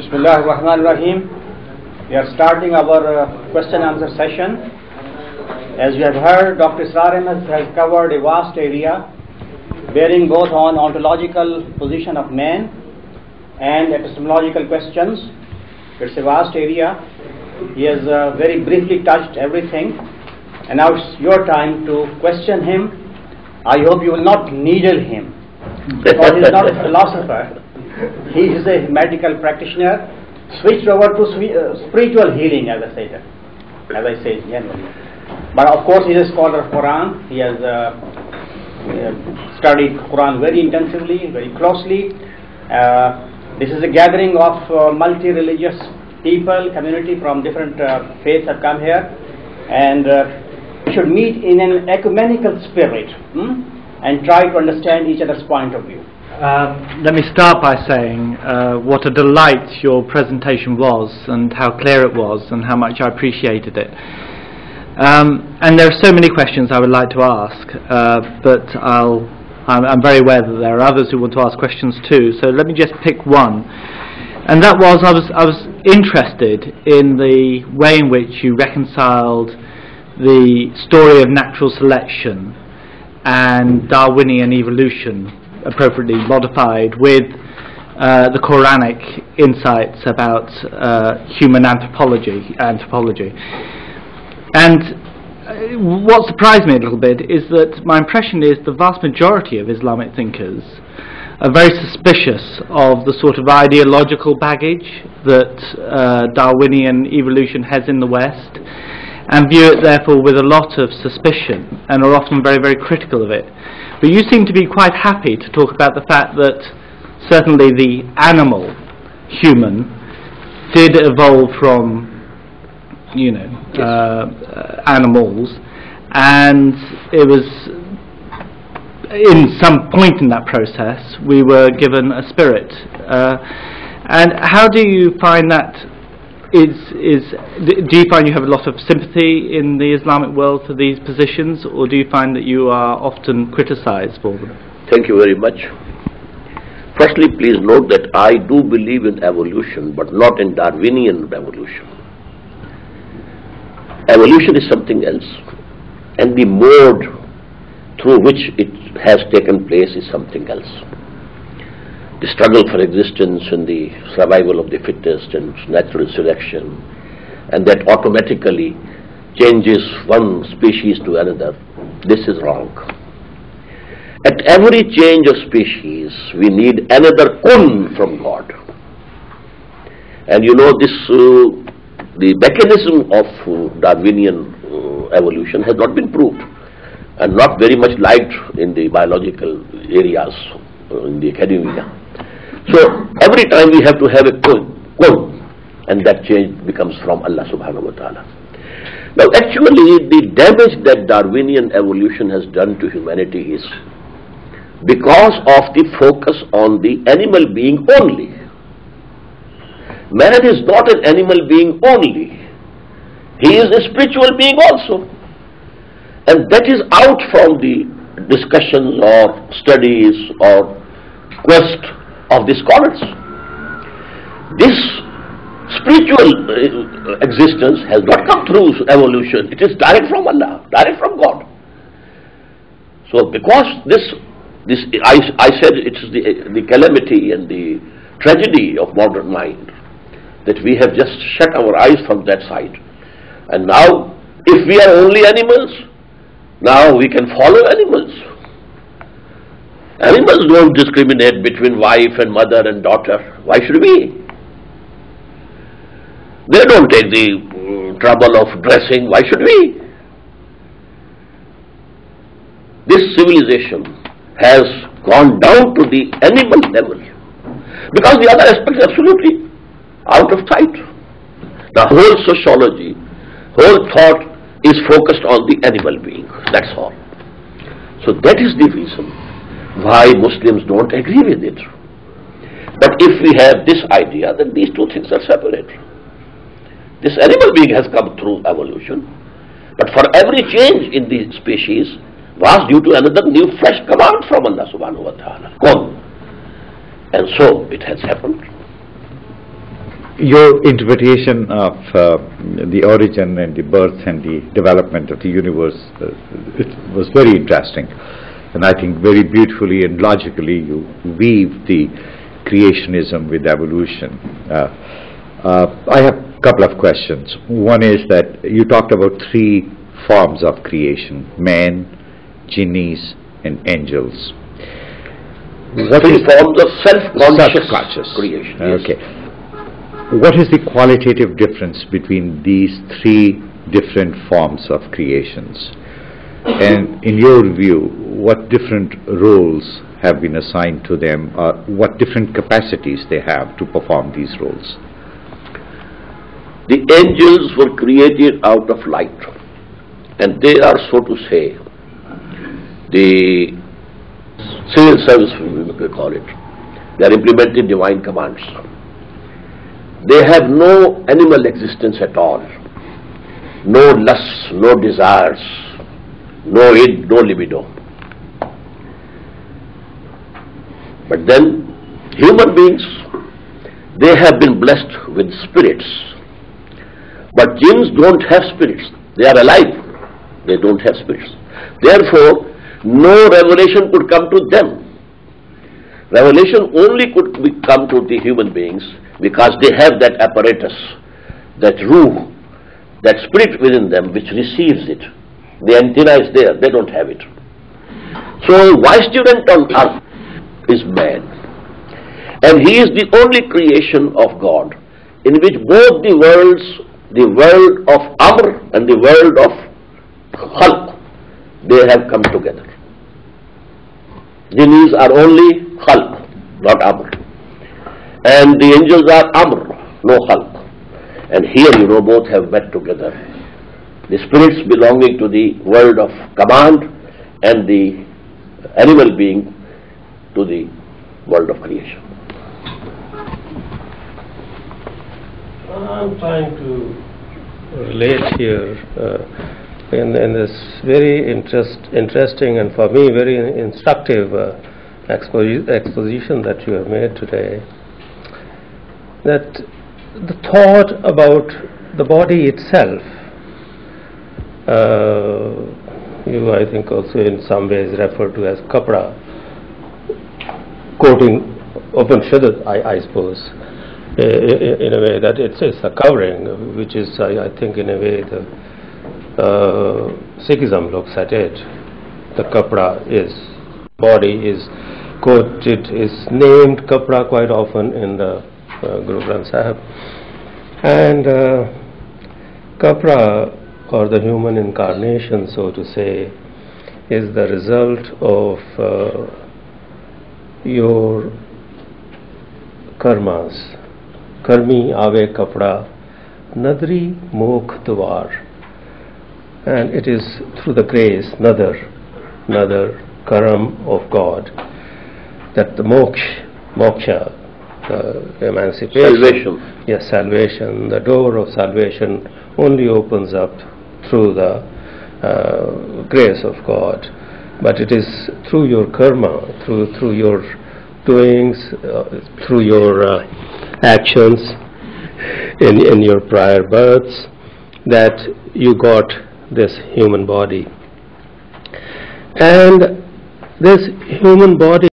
Bismillahir Rahim. We are starting our question answer session. As you have heard, Dr. Israr Ahmed has covered a vast area bearing both on ontological position of man and epistemological questions. It's a vast area. He has very briefly touched everything, and now it's your time to question him. I hope you will not needle him, because he is not a philosopher. He is a medical practitioner switched over to spiritual healing, as I say generally. But of course, he is a scholar of Quran. He has studied Quran very intensively, very closely. This is a gathering of multi-religious people, community from different faiths have come here, and we should meet in an ecumenical spirit and try to understand each other's point of view. Let me start by saying what a delight your presentation was, and how clear it was, and how much I appreciated it. And there are so many questions I would like to ask, but I'm very aware that there are others who want to ask questions too. So let me just pick one, and that was I was interested in the way in which you reconciled the story of natural selection and Darwinian evolution, appropriately modified, with the Quranic insights about human anthropology. And what surprised me a little bit is that my impression is the vast majority of Islamic thinkers are very suspicious of the sort of ideological baggage that Darwinian evolution has in the West, and view it therefore with a lot of suspicion, and are often very, very critical of it. But you seem to be quite happy to talk about the fact that certainly the animal, human, did evolve from, animals, and it was in some point in that process we were given a spirit. And how do you find that? Do you find you have a lot of sympathy in the Islamic world for these positions, or do you find that you are often criticized for them? Thank you very much. Firstly, please note that I do believe in evolution, but not in Darwinian evolution. Evolution is something else, and the mode through which it has taken place is something else. The struggle for existence and the survival of the fittest and natural selection, and that automatically changes one species to another, this is wrong. At every change of species, we need another kun from God. And the mechanism of Darwinian evolution has not been proved, and not very much liked in the biological areas, in the academia. So every time we have to have a kun, and that change becomes from Allah subhanahu wa ta'ala. Now actually the damage that Darwinian evolution has done to humanity is because of the focus on the animal being only. Man is not an animal being only. He is a spiritual being also. And that is out from the discussions or studies or quest of the scholars. This spiritual existence has not come through evolution. It is direct from Allah, direct from God. So because I said it is the calamity and the tragedy of modern mind, that we have just shut our eyes from that side. And now, if we are only animals, now we can follow animals. Animals don't discriminate between wife and mother and daughter. Why should we? They don't take the trouble of dressing. Why should we? This civilization has gone down to the animal level, because the other aspects are absolutely out of sight. The whole sociology, whole thought is focused on the animal being. That's all. So that is the reason why Muslims don't agree with it. But if we have this idea, then these two things are separate. This animal being has come through evolution, but for every change in the species was due to another new fresh command from Allah subhanahu wa ta'ala. And so it has happened. Your interpretation of the origin and the birth and the development of the universe, it was very interesting. And I think very beautifully and logically you weave the creationism with evolution. I have a couple of questions. One is that you talked about 3 forms of creation: man, jinnis, and angels. What 3 forms of self-conscious creation. Yes. Okay. What is the qualitative difference between these 3 different forms of creations? And in your view, what different roles have been assigned to them, or what different capacities they have to perform these roles? The angels were created out of light, and they are, so to say, the civil service, we call it. They are implementing divine commands. They have no animal existence at all, no lusts, no desires, no id, no libido. But then, human beings, they have been blessed with spirits. But jinns don't have spirits. They are alive. They don't have spirits. Therefore, no revelation could come to them. Revelation only could come to the human beings because they have that apparatus, that ruh, that spirit within them which receives it. The antenna is there, they don't have it. So, vicegerent on earth is man. And he is the only creation of God in which both the worlds, the world of Amr and the world of Khalq, they have come together. Jinnis are only Khalq, not Amr. And the angels are Amr, no Khalq. And here, both have met together. The spirits belonging to the world of command and the animal being to the world of creation. I'm trying to relate here in this very interesting and for me very instructive exposition that you have made today, that the thought about the body itself, you I think also in some ways refer to as kapra, quoting Upanishad, I suppose, in a way that it's a covering, which is I think in a way the Sikhism looks at it. The kapra is, body is quoted, is named kapra quite often in the Guru Granth Sahib. And kapra, or the human incarnation, so to say, is the result of your karmas. Karmi ave kapra nadri mokh dwar. And it is through the grace, nadar, karam of God, that the moksha, the emancipation, salvation. Yes, salvation, the door of salvation only opens up through the grace of God. But it is through your karma, through your doings, through your actions in your prior births, that you got this human body. And this human body